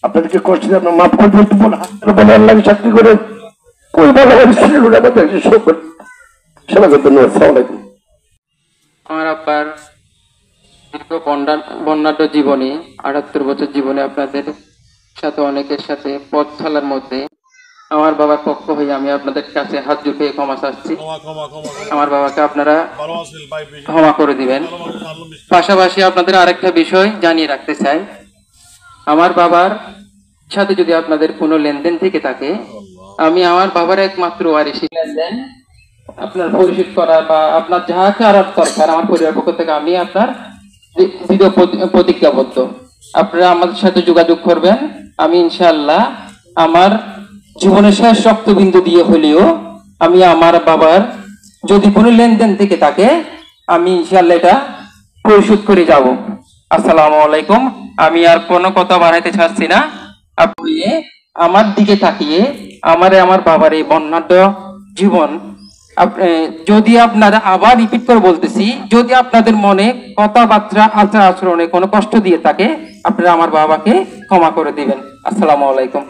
আপনাদেরকে কষ্ট দিয়ে আপনার মাফ করে দিতে বলে বলে আল্লাহ চাকরি করে ওই ভালো সেবা করতেন। আসসালামু আলাইকুম। আমার আব্বার দীর্ঘ বর্ণাঢ্য জীবনে 78 বছর জীবনে আপনাদের সাথে অনেকের সাথে পথ চলার মধ্যে আমার বাবার পক্ষ হয়ে আমি আপনাদের কাছে হাত জুড়ে ক্ষমা চাচ্ছি। আমার বাবাকে আপনারা ক্ষমা করে দিবেন। পাশাপাশি আপনাদের আরেকটা বিষয় জানিয়ে রাখতে চাই, আমার বাবার সাথে যদি আপনাদের কোনো লেনদেন থেকে থাকে, আমি আমার বাবার একমাত্র ওয়ারিশি। লেনদেন আপনার পরিশোধ করা বা আপনার যাহা করার দরকার আমার পরিবার পক্ষ থেকে আমি আপনার দৃঢ় প্রতিজ্ঞাবদ্ধ। আপনারা আমাদের সাথে যোগাযোগ করবেন। আমি ইনশাআল্লাহ আমার জীবনের শেষ রক্তবিন্দু দিয়ে হলেও আমি আমার বাবার যদি কোনো লেনদেন থেকে থাকে আমি ইনশাআল্লাহ এটা পরিশোধ করে যাব। আসসালামু আলাইকুম। আমি আর কোনো কথা বাড়াইতে চাচ্ছি না। আপনি আমার দিকে তাকিয়ে আমার বাবার এই বর্ণাঢ্য জীবন যদি আপনারা আবার রিপিট করে বলতেছি, যদি আপনাদের মনে কথাবার্তা আচার আচরণে কোনো কষ্ট দিয়ে থাকে আপনারা আমার বাবাকে ক্ষমা করে দিবেন। আসসালামু আলাইকুম।